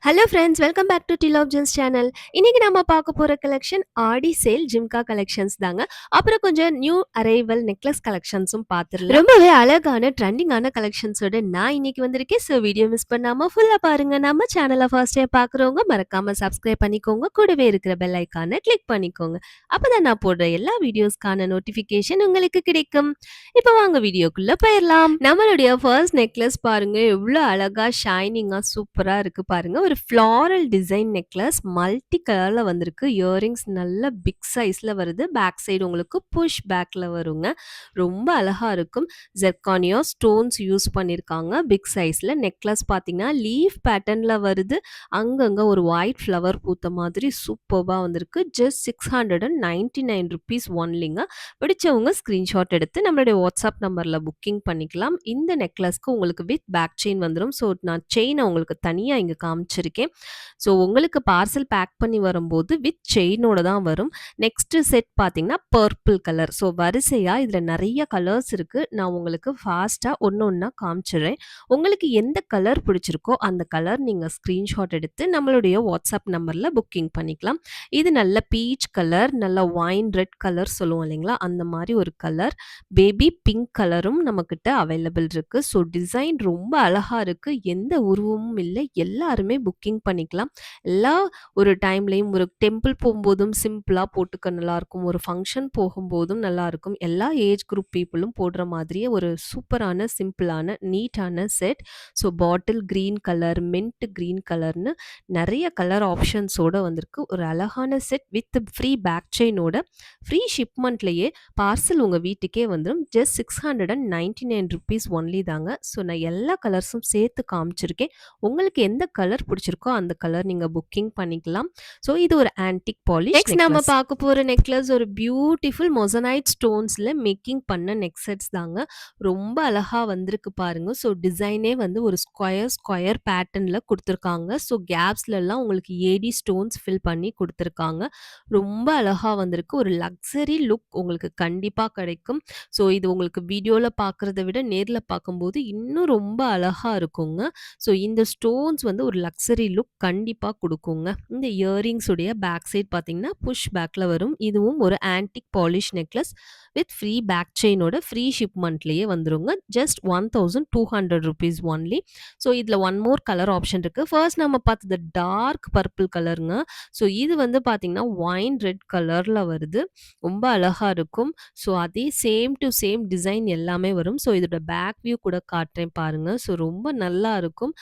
Hello friends, welcome back to டில் ஆஃப் ஜென்ஸ் சேனல். இன்னைக்கு நம்ம பார்க்க போற கலெக்ஷன் ஆடி சேல் ஜிம்கா கலெக்ஷன்ஸ் தாங்க. அப்புறம் கொஞ்சம் நியூ அரைவல் நெக்லஸ் கலெக்ஷன்ஸும் பார்த்துடலாம். ரொம்பவே அழகான ட்ரெண்டிங்கான கலெக்ஷன்ஸோட நான் இன்னைக்கு வந்திருக்கேன். ஸோ வீடியோ மிஸ் பண்ணாம ஃபுல்லா பாருங்க. நம்ம சேனலை ஃபர்ஸ்ட் டைம் பார்க்குறவங்க மறக்காம சப்ஸ்கிரைப் பண்ணிக்கோங்க. கூடவே இருக்கிற பெல் ஐக்கானை கிளிக் பண்ணிக்கோங்க. அப்பதான் நான் போடுற எல்லா வீடியோஸ்க்கான நோட்டிஃபிகேஷன் உங்களுக்கு கிடைக்கும். இப்போ வாங்க வீடியோக்குள்ள போயிடலாம். நம்மளுடைய ஃபர்ஸ்ட் நெக்லஸ் பாருங்க, எவ்வளோ அழகா ஷைனிங்கா சூப்பரா இருக்கு பாருங்க. ஒரு ஃப்ளாரல் டிசைன் நெக்லஸ் மல்டி கலர்ல வந்திருக்கு. இயரிங்ஸ் நல்ல பிக் சைஸ்ல வருது. பேக் சைடு உங்களுக்கு புஷ் பேக்ல வருங்க. ரொம்ப அழகா இருக்கும். ஜெர்கானியா ஸ்டோன்ஸ் யூஸ் பண்ணியிருக்காங்க. பிக் சைஸ்ல நெக்லஸ் பார்த்தீங்கன்னா லீஃப் பேட்டர்ன்ல வருது. அங்கங்க ஒரு ஒயிட் ஃப்ளவர் பூத்த மாதிரி சூப்பர்பா வந்திருக்கு. ஜஸ்ட் 699 ருபீஸ் ஒன்லிங்க. பிடிச்சவங்க ஸ்க்ரீன்ஷாட் எடுத்து நம்மளுடைய வாட்ஸ்அப் நம்பர்ல புக்கிங் பண்ணிக்கலாம். இந்த நெக்லஸ்க்கு உங்களுக்கு வித் பேக் செயின் வந்துடும். ஸோ நான் செயினை உங்களுக்கு தனியாக இங்கே காமிச்சிருக்கேன். ஸோ உங்களுக்கு பார்சல் பேக் பண்ணி வரும்போது வித் செயினோட தான் வரும். நெக்ஸ்ட் செட் பார்த்தீங்கன்னா பர்பிள் கலர். ஸோ வரிசையாக இதில் நிறைய கலர்ஸ் இருக்குது. நான் உங்களுக்கு ஃபாஸ்ட்டாக ஒன்று ஒன்றா காமிச்சிடுறேன். உங்களுக்கு எந்த கலர் பிடிச்சிருக்கோ அந்த கலர் நீங்கள் ஸ்க்ரீன்ஷாட் எடுத்து நம்மளுடைய வாட்ஸ்அப் நம்பரில் புக்கிங் பண்ணிக்கலாம். இது நல்ல பீச் கலர், நல்ல ஒயின் ரெட் கலர் சொல்லுவோம் இல்லைங்களா, அந்த மாதிரி ஒரு கலர். பேபி பிங்க் கலரும் நம்மக்கிட்ட அவைலபிள் இருக்குது. ஸோ டிசைன் ரொம்ப அழகாக இருக்குது. எந்த உருவமும் இல்லை. எல்லாருமே புக்கிங் பண்ணிக்கலாம். எல்லா ஒரு டைம்லேயும் ஒரு டெம்பிள் போகும்போதும் சிம்பிளாக போட்டுக்க நல்லாயிருக்கும். ஒரு ஃபங்க்ஷன் போகும்போதும் நல்லாயிருக்கும். எல்லா ஏஜ் குரூப் பீப்புளும் போடுற மாதிரியே ஒரு சூப்பரான சிம்பிளான நீட்டான set. So bottle green colour, mint green கலர்னு நிறைய கலர் ஆப்ஷன்ஸோட வந்திருக்கு. ஒரு அழகான செட் வித் ஃப்ரீ பேக் செயினோட ஃப்ரீ ஷிப்மெண்ட்லேயே பார்சல் உங்கள் வீட்டுக்கே வந்துடும். ஜஸ்ட் 699 ருபீஸ் ஒன்லி தாங்க. ஸோ நான் எல்லா கலர்ஸும் சேர்த்து காமிச்சிருக்கேன். உங்களுக்கு எந்த கலர் பிடிச்சிருக்கோ அந்த கலர் நீங்கள் புக்கிங் பண்ணிக்கலாம். ஸோ இது ஒரு ஆன்டிக் பாலிஷ். நெக்ஸ்ட் நம்ம பார்க்க போகிற நெக்லஸ் ஒரு பியூட்டிஃபுல் மொசனைட் ஸ்டோன்ஸில் மேக்கிங் பண்ண நெக் செட்ஸ் தாங்க. ரொம்ப அழகாக வந்திருக்கு பாருங்க. ஸோ டிசைனே வந்து ஒரு ஸ்கொயர் பேட்டர்னில் கொடுத்துருக்காங்க. ஸோ கேப்ஸ்லலாம் உங்களுக்கு ஏடி ஸ்டோன்ஸ் ஃபில் பண்ணி கொடுத்துருக்காங்க. ரொம்ப அழகாக வந்திருக்கு. ஒரு லக்ஸரி லுக் உங்களுக்கு கண்டிப்பாக கிடைக்கும். ஸோ இது உங்களுக்கு வீடியோவில் பார்க்குறத விட நேரில் பார்க்கும்போது இன்னும் ரொம்ப அழகாக இருக்குங்க. ஸோ இந்த ஸ்டோன்ஸ் வந்து ஒரு லக்ஸரி லுக் கண்டிப்பாக கொடுக்குங்க. இந்த இயரிங்ஸ் உடைய பேக் சைட் பார்த்தீங்கன்னா புஷ் பேக்கில் வரும். இதுவும் ஒரு antique polish necklace with free back செயினோட ஃப்ரீ ஷிப்மெண்ட்லேயே வந்துருங்க. Just 1200 rupees only. ஸோ இதில் ஒன் மோர் கலர் ஆப்ஷன் இருக்குது. ஃபர்ஸ்ட் நம்ம பார்த்தது டார்க் பர்பிள் கலருங்க. ஸோ இது வந்து பார்த்தீங்கன்னா ஒயின் ரெட் கலரில் வருது. ரொம்ப அழகாக இருக்கும். ஸோ அதே சேம் டு சேம் டிசைன் எல்லாமே வரும். ஸோ இதோட பேக் வியூ கூட காட்டுறேன் பாருங்க. ஸோ ரொம்ப நல்லா இருக்கும்.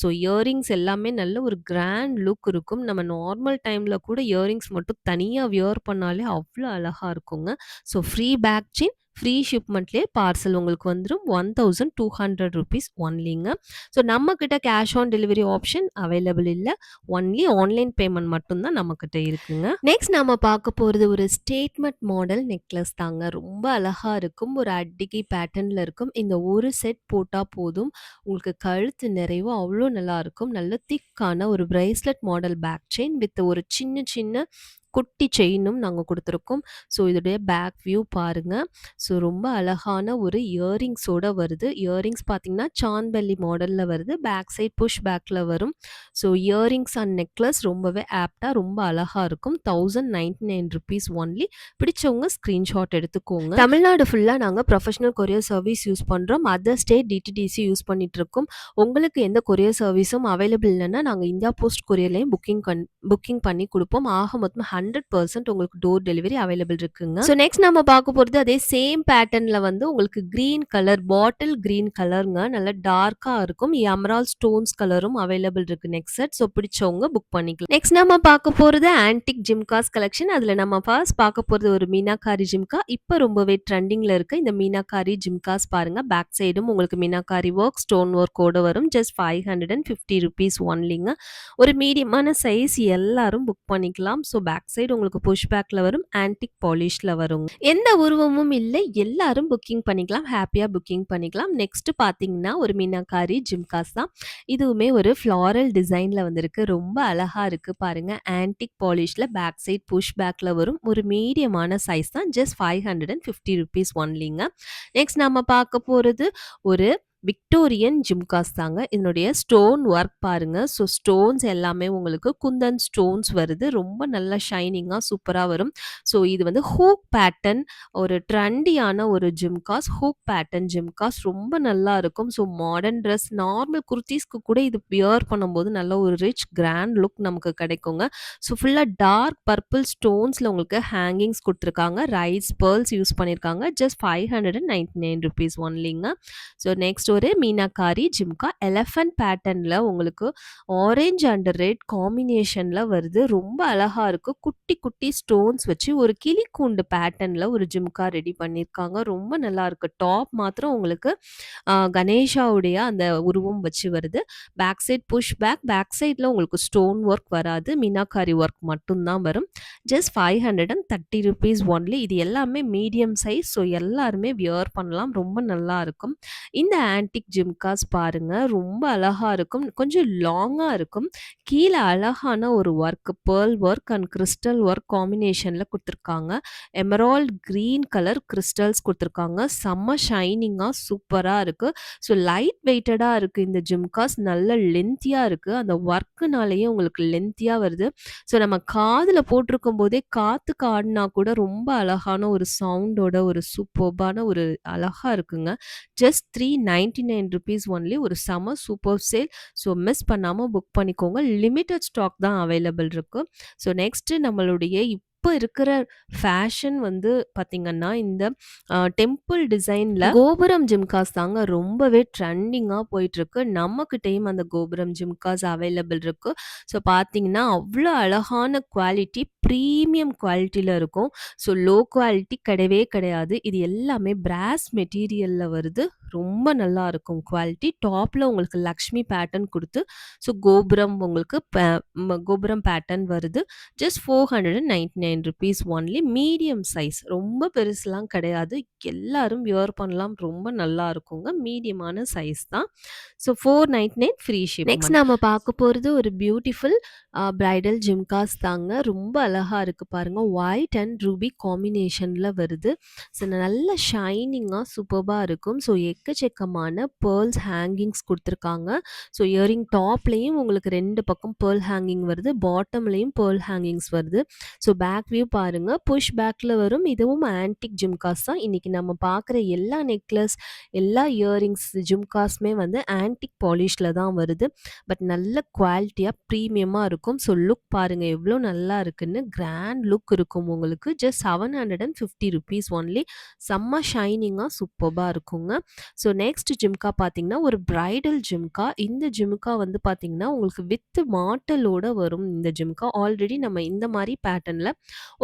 ஸோ இயரிங்ஸ் எல்லாமே நல்ல ஒரு கிராண்ட் லுக் இருக்கும். நம்ம நார்மல் டைமில் கூட இயரிங்ஸ் மட்டும் தனியாக வியர் பண்ணாலே அவ்வளோ அழகாக இருக்குங்க. So free back chain, free ஷிப்மெண்ட்லேயே பார்சல் உங்களுக்கு வந்துடும். 1200 ருபீஸ் ஒன்லிங்க. ஸோ நம்மக்கிட்ட cash on delivery option available இல்லை. ஒன்லி ஆன்லைன் பேமெண்ட் மட்டும்தான் நம்மக்கிட்ட இருக்குங்க. நெக்ஸ்ட் நம்ம பார்க்க போகிறது ஒரு ஸ்டேட்மெண்ட் மாடல் நெக்லஸ் தாங்க. ரொம்ப அழகாக இருக்கும். ஒரு அட்டிகை பேட்டர்னில் இருக்கும். இந்த ஒரு செட் போட்டால் போதும். உங்களுக்கு கழுத்து நிறைவு அவ்வளோ நல்லா இருக்கும். நல்ல திக்கான ஒரு bracelet model back chain with ஒரு சின்ன சின்ன குட்டி செயினும் நாங்கள் கொடுத்துருக்கோம். ஸோ இதோடைய பேக் வியூ பாருங்க. ஸோ ரொம்ப அழகான ஒரு இயரிங்ஸோட வருது. இயரிங்ஸ் பார்த்தீங்கன்னா சான்பல்லி மாடலில் வருது. பேக் சைட் புஷ் பேக்கில் வரும். ஸோ இயரிங்ஸ் அண்ட் நெக்லஸ் ரொம்பவே ஆப்டாக ரொம்ப அழகாக இருக்கும். 1099 ருபீஸ் ஒன்லி. பிடிச்சவங்க ஸ்க்ரீன்ஷாட் எடுத்துக்கோங்க. தமிழ்நாடு ஃபுல்லாக நாங்கள் ப்ரொஃபஷனல் கொரியர் சர்வீஸ் யூஸ் பண்ணுறோம். அதர் ஸ்டேட் டிடிடிசி யூஸ் பண்ணிகிட்ருக்கோம். உங்களுக்கு எந்த கொரியர் சர்வீஸும் அவைலபிள் இல்லைன்னா நாங்கள் இந்தியா போஸ்ட் கொரியர்லேயும் புக்கிங் பண்ணி கொடுப்போம். ஆக மொத்தம் 100% உங்களுக்கு டோர் டெலிவரி அவைலபிள் இருக்குங்க. ஸோ நெக்ஸ்ட் நம்ம பார்க்க போகிறது அதே சேம் பேட்டர்னில் வந்து உங்களுக்கு க்ரீன் கலர், பாட்டில் க்ரீன் கலருங்க. நல்லா டார்க்காக இருக்கும். எமரால்ட் ஸ்டோன்ஸ் கலரும் அவைலபிள் இருக்கு நெக்ஸ்ட் செட். ஸோ பிடிச்சவங்க புக் பண்ணிக்கலாம். நெக்ஸ்ட் நம்ம பார்க்க போகிறது ஆன்டிக் ஜிம்காஸ் கலெக்ஷன். அதில் நம்ம ஃபர்ஸ்ட் பார்க்க போகிறது ஒரு மீனாக்காரி ஜிம்கா. இப்போ ரொம்பவே ட்ரெண்டிங்கில் இருக்குது இந்த மீனாக்காரி ஜிம்காஸ் பாருங்க. பேக் சைடும் உங்களுக்கு மீனாக்காரி ஒர்க், ஸ்டோன் ஒர்க்கோட வரும். ஜஸ்ட் 550 ருபீஸ் ஒன்லிங்க. ஒரு மீடியமான சைஸ் எல்லாரும் புக் பண்ணிக்கலாம். ஸோ பேக் சைடு உங்களுக்கு புஷ் பேக்கில் வரும். ஆன்டிக் பாலிஷில் வரும். எந்த உருவமும் இல்லை. எல்லாரும் புக்கிங் பண்ணிக்கலாம். ஹாப்பியாக புக்கிங் பண்ணிக்கலாம். நெக்ஸ்ட் பார்த்தீங்கன்னா ஒரு மீனாக்காரி ஜிம்காஸ் தான். இதுவுமே ஒரு ஃப்ளாரல் டிசைனில் வந்திருக்கு. ரொம்ப அழகாக இருக்குது பாருங்கள். ஆன்டிக் பாலிஷில் பேக் சைட் புஷ் பேக்கில் வரும். ஒரு மீடியமான சைஸ் தான். Just 550 rupees ஒன்லிங்க. நெக்ஸ்ட் நம்ம பார்க்க போகிறது ஒரு விக்டோரியன் ஜிம்காஸ் தாங்க. இதனுடைய ஸ்டோன் ஒர்க் பாருங்க. ஸோ ஸ்டோன்ஸ் எல்லாமே உங்களுக்கு குந்தன் ஸ்டோன்ஸ் வருது. ரொம்ப நல்லா ஷைனிங்கா சூப்பரா வரும். ஸோ இது வந்து ஹூக் பேட்டர்ன் ஒரு ட்ரெண்டியான ஒரு ஜிம்காஸ். ஹூக் பேட்டர்ன் ஜிம்காஸ் ரொம்ப நல்லா இருக்கும். ஸோ மாடர்ன் ட்ரெஸ், நார்மல் குர்தீஸ்க்கு கூட இது வியர் பண்ணும்போது நல்ல ஒரு ரிச் கிராண்ட் லுக் நமக்கு கிடைக்குங்க. ஸோ ஃபுல்லா டார்க் பர்பிள் ஸ்டோன்ஸ்ல உங்களுக்கு ஹேங்கிங்ஸ் குடுத்துருக்காங்க. ரைஸ் பெர்ல்ஸ் யூஸ் பண்ணியிருக்காங்க. ஜஸ்ட் ₹599 ஒன்லிங்க. ஸோ நெக்ஸ்ட் ஒரு மீனாகாரி ஜிம்கா எலஃபண்ட் பேட்டர்ன்ல உங்களுக்கு ஆரஞ்ச் அண்ட் ரெட் காம்பினேஷன்ல வருது. ரொம்ப அழகா இருக்கு. குட்டி குட்டி ஸ்டோன்ஸ் வச்சு ஒரு கிளி கூண்டு பேட்டர்ன்ல ஒரு ஜிம்கா ரெடி பண்ணியிருக்காங்க. ரொம்ப நல்லா இருக்கு. டாப் மாத்திரம் உங்களுக்கு கணேஷாவுடைய அந்த உருவம் வச்சு வருது. பேக் சைட் புஷ் பேக் சைட்ல உங்களுக்கு ஸ்டோன் ஒர்க் வராது. மீனாகாரி ஒர்க் மட்டும் தான் வரும். Just ₹530 only. இது எல்லாமே மீடியம் சைஸ். ஸோ எல்லாருமே வியர் பண்ணலாம். ரொம்ப நல்லா இருக்கும். இந்த ஆன்டிக் ஜிம்காஸ் பாருங்க. ரொம்ப அழகா இருக்கும். கொஞ்சம் லாங்கா இருக்கும். கீழ அழகான ஒரு work pearl work and crystal work காம்பினேஷன்ல குடுத்துருக்காங்க. எமரால்ட் கிரீன் கலர் கிறிஸ்டல்ஸ் குடுத்துருக்காங்க. செம்ம ஷைனிங்கா சூப்பரா இருக்கு. ஸோ லைட் வெயிட்டடா இருக்கு இந்த ஜிம்காஸ். நல்ல லென்த்தியா இருக்கு. அந்த ஒர்க்குனாலேயே உங்களுக்கு லென்த்தியா வருது. ஸோ நம்ம காதுல போட்டிருக்கும்போதே காத்துக்கு ஆடுனா கூட ரொம்ப அழகான ஒரு சவுண்டோட ஒரு சூப்பர்பான ஒரு அழகா இருக்குங்க. Just ₹399 only. ஒரு செம சூப்பர் சேல். ஸோ மிஸ் பண்ணாம புக் பண்ணிக்கோங்க. லிமிட்டட் ஸ்டாக் தான் அவைலபிள் இருக்கு. ஸோ நெக்ஸ்ட்டு நம்மளுடைய இப்ப இருக்கிற ஃபேஷன் வந்து பார்த்தீங்கன்னா, இந்த டெம்பிள் டிசைன்ல கோபுரம் ஜிம்காஸ் தாங்க ரொம்பவே ட்ரெண்டிங்கா போயிட்டுருக்கு. நம்மகிட்டயும் அந்த கோபுரம் ஜிம்காஸ் அவைலபிள் இருக்கு. ஸோ பார்த்தீங்கன்னா, அவ்ளோ அழகான குவாலிட்டி, பிரீமியம் குவாலிட்டில இருக்கும். ஸோ லோ குவாலிட்டி கிடையவே கிடையாது. இது எல்லாமே பிராஸ் மெட்டீரியல்ல வருது. ரொம்ப நல்லா இருக்கும் குவாலிட்டி. டாப்ல உங்களுக்கு லக்ஷ்மி பேட்டர்ன் குடுத்து, ஸோ கோபுரம் உங்களுக்கு கோபுரம் பேட்டர்ன் வருது. Just ₹499 only. Medium size. ரொம்ப பெருசுலாம் கிடையாது. எல்லாரும் வியர் பண்ணலாம். ரொம்ப நல்லா இருக்குங்க. மீடியமான சைஸ் தான். So 499 free shipment. நெக்ஸ்ட் நாம பார்க்க போறது ஒரு பியூட்டிஃபுல் பிரைடல் ஜிம்காஸ் தாங்க. ரொம்ப அழகா இருக்கு பாருங்க. ஒயிட் அண்ட் ரூபி காம்பினேஷன்ல வருது. ஸோ நல்ல ஷைனிங்கா சூப்பர்பா இருக்கும். ஸோ எக்கச்சக்கமான பெர்ல்ஸ் ஹேங்கிங்ஸ் குடுத்துருக்காங்க. ஸோ இயரிங் டாப்லயும் உங்களுக்கு 2 பக்கம் பெர்ல் ஹேங்கிங் வருது. பாட்டம்லயும் பெர்ல் ஹேங்கிங்ஸ் வருது. ஸோ பேக் வியூ பாருங்க. புஷ் பேக்ல வரும். இதுவும் ஆன்டிக் ஜிம்காஸ் தான். இன்னைக்கு நம்ம பார்க்குற எல்லா நெக்லஸ், எல்லா இயரிங்ஸ் ஜிம்காஸ்மே வந்து ஆன்டிக் பாலிஷ்ல தான் வருது. பட் நல்ல குவாலிட்டியா பிரீமியமா இருக்கும். ஸோ லுக் பாருங்க எவ்வளோ நல்லா இருக்குன்னு. கிராண்ட் லுக் இருக்கும் உங்களுக்கு. Just ₹750 only. செம்ம ஷைனிங்கா சூப்பர்பா இருக்குங்க. ஸோ நெக்ஸ்ட் ஜிம்கா பார்த்தீங்கன்னா, ஒரு பிரைடல் ஜிம்கா. இந்த ஜிம்கா வந்து பார்த்தீங்கன்னா, உங்களுக்கு வித் மாட்டலோட வரும் இந்த ஜிம்கா. ஆல்ரெடி நம்ம இந்த மாரி பேட்டர்ன்ல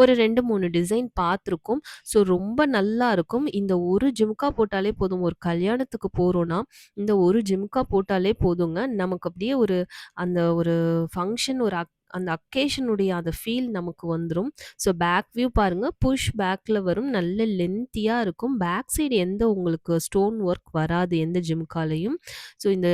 ஒரு 2, 3 டிசைன் பார்த்துருக்கோம். ஸோ ரொம்ப நல்லா இருக்கும். இந்த ஒரு ஜிம்கா போட்டாலே போதும். ஒரு கல்யாணத்துக்கு போறோம்னா, இந்த ஒரு ஜிம்கா போட்டாலே போதுங்க. நமக்கு அப்படியே ஒரு அந்த ஒரு ஃபங்ஷன் ஒரு அந்த அக்கேஷனுடைய அந்த ஃபீல் நமக்கு வந்துரும். ஸோ பேக் வியூ பாருங்க. புஷ் பேக்ல வரும். நல்ல லென்த்தியா இருக்கும். பேக் சைடு எந்த உங்களுக்கு ஸ்டோன் ஒர்க் வராது எந்த ஜிம்காலயும். ஸோ இந்த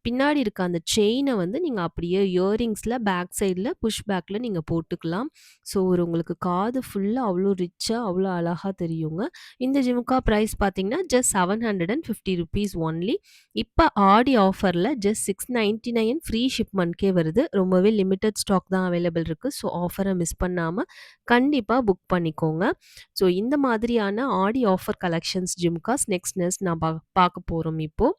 பின்னாடி இருக்க அந்த செயின வந்து நீங்க அப்படியே இயரிங்ஸ்ல பேக் சைட்ல புஷ் பேக்ல நீங்க போட்டுக்கலாம். ஸோ ஒரு உங்களுக்கு காது ஃபுல்லா அவ்ளோ ரிச்சா, அவ்ளோ அழகா தெரியுங்க. இந்த ஜிம்கா பிரைஸ் பார்த்தீங்கன்னா, ஜஸ்ட் ₹750 ஒன்லி. இப்ப ஆடி ஆஃபர்ல ஜஸ்ட் 699 ஃப்ரீ ஷிப்மெண்ட்கே வருது. ரொம்பவே லிமிட்டட் ஸ்டாக் தான் அவைலபிள் இருக்கு. ஸோ ஆஃபர மிஸ் பண்ணாம கண்டிப்பா புக் பண்ணிக்கோங்க. ஸோ இந்த மாதிரியான ஆடி ஆஃபர் கலெக்ஷன்ஸ் ஜிம்காஸ் நெக்ஸ்ட் நான் பார்க்க போறோம் இப்போ.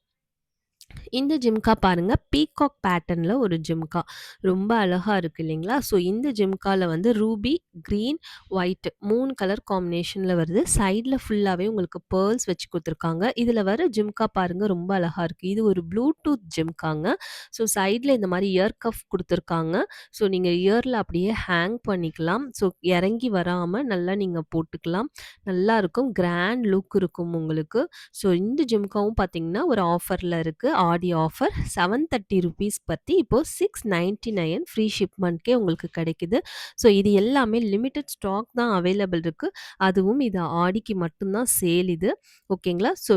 இந்த ஜிம்கா பாருங்க. பீகாக் பேட்டர்ன்ல ஒரு ஜிம்கா. ரொம்ப அழகா இருக்கு இல்லைங்களா? ஸோ இந்த ஜிம்கால வந்து ரூபி, கிரீன், ஒயிட் 3 கலர் காம்பினேஷன்ல வருது. சைட்ல ஃபுல்லாவே உங்களுக்கு பெர்ல்ஸ் வச்சு குடுத்துருக்காங்க. இதுல வர ஜிம்கா பாருங்க ரொம்ப அழகா இருக்கு. இது ஒரு ப்ளூடூத் ஜிம்காங்க. ஸோ சைட்ல இந்த மாரி இயர் கஃப் குடுத்துருக்காங்க. ஸோ நீங்க இயர்ல அப்படியே ஹேங் பண்ணிக்கலாம். ஸோ இறங்கி வராம நல்லா நீங்க போட்டுக்கலாம். நல்லாருக்கும். கிராண்ட் லுக் இருக்கும் உங்களுக்கு. ஸோ இந்த ஜிம்காவும் பார்த்தீங்கன்னா, ஒரு ஆஃபர்ல இருக்கு. ஆடி ஆஃபர் ₹730 பத்தி இப்போ ₹699 ஃப்ரீ ஷிப்மெண்ட்கே உங்களுக்கு கிடைக்குது. ஸோ இது எல்லாமே லிமிட்டட் ஸ்டாக் தான் அவைலபிள் இருக்கு. அதுவும் இது ஆடிக்கு மட்டும் தான் சேல் இது. ஓகேங்களா? ஸோ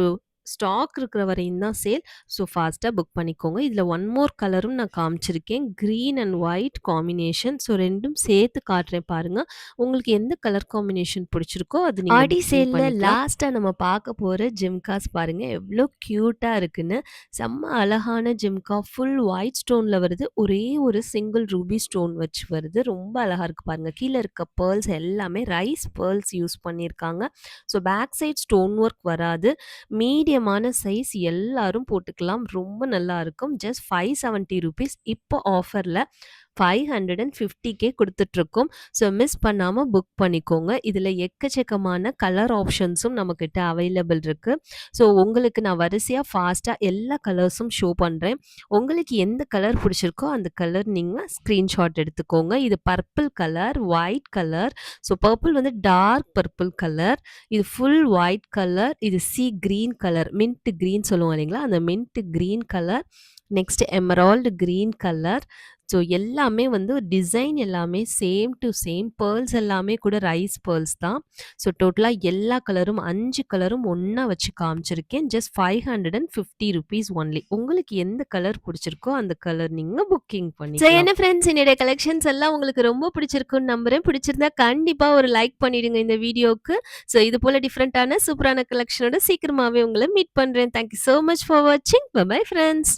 ஸ்டாக் இருக்கிற வரையும் தான் சேல். ஸோ ஃபாஸ்ட்டா புக் பண்ணிக்கோங்க. இதில ஒன் மோர் கலரும் நான் காமிச்சிருக்கேன். Green and white combination. So 2ம் சேர்த்து காட்டுறேன் பாருங்க. உங்களுக்கு எந்த கலர் காம்பினேஷன் பிடிச்சிருக்கோ அது நீங்க ஆடி புக்கிங் சேல்ல பண்ணிக்கலாம். லாஸ்ட்டா நம்ம பார்க்க போற ஜிம்காஸ் பாருங்க. எவ்ளோ கியூட்டா இருக்குன்னு. செம்ம அழகான ஜிம்கா. ஃபுல் ஒயிட் ஸ்டோன்ல வருது. ஒரே ஒரு சிங்கிள் ரூபி ஸ்டோன் வச்சு வருது. ரொம்ப அழகா இருக்கு பாருங்க. கீழ இருக்க பெர்ல்ஸ் எல்லாமே ரைஸ் பெர்ல்ஸ் யூஸ் பண்ணியிருக்காங்க. So back side stone work வராது. மீடியமான சைஸ் எல்லாரும் போட்டுக்கலாம். ரொம்ப நல்லா இருக்கும். ஜஸ்ட் ₹570 இப்போ ஆஃபர்ல 550க்கே குடுத்துட்ருக்கோம். ஸோ மிஸ் பண்ணாம புக் பண்ணிக்கோங்க. இதில எக்கச்சக்கமான கலர் ஆப்ஷன்ஸும் நம்மகிட்ட அவைலபிள் இருக்கு. ஸோ உங்களுக்கு நான் வரிசையா ஃபாஸ்ட்டா எல்லா கலர்ஸும் ஷோ பண்றேன். உங்களுக்கு எந்த கலர் பிடிச்சிருக்கோ அந்த கலர் நீங்க ஸ்க்ரீன்ஷாட் எடுத்துக்கோங்க. இது purple colour, white colour. So purple வந்து டார்க் பர்பிள் கலர். இது ஃபுல் ஒயிட் கலர். இது sea green colour. Mint green சொல்லுவோம் இல்லைங்களா? அந்த mint green colour. Next emerald green colour. So எல்லாமே வந்து டிசைன் எல்லாமே சேம் டு சேம். பெர்ல்ஸ் எல்லாமே கூட ரைஸ் பெர்ல்ஸ் தான். ஸோ டோட்டலா எல்லா கலரும் 5 கலரும் ஒண்ணா வச்சு காமிச்சிருக்கேன். Just ₹550 only. உங்களுக்கு எந்த கலர் பிடிச்சிருக்கோ அந்த கலர் நீங்க புக்கிங் ஸோ பண்ணிக்கலாம். என்ன ஃப்ரெண்ட்ஸ், என்னுடைய கலெக்ஷன்ஸ் எல்லாம் உங்களுக்கு ரொம்ப பிடிச்சிருக்குன்னு நம்புறேன். பிடிச்சிருந்தா கண்டிப்பா ஒரு லைக் பண்ணிடுங்க இந்த வீடியோக்கு. ஸோ இது போல டிஃபரெண்டான சூப்பரான கலெக்ஷனோட சீக்கிரமாவே உங்கள மீட் பண்றேன். Thank you so much for வாட்சிங். Bye bye friends.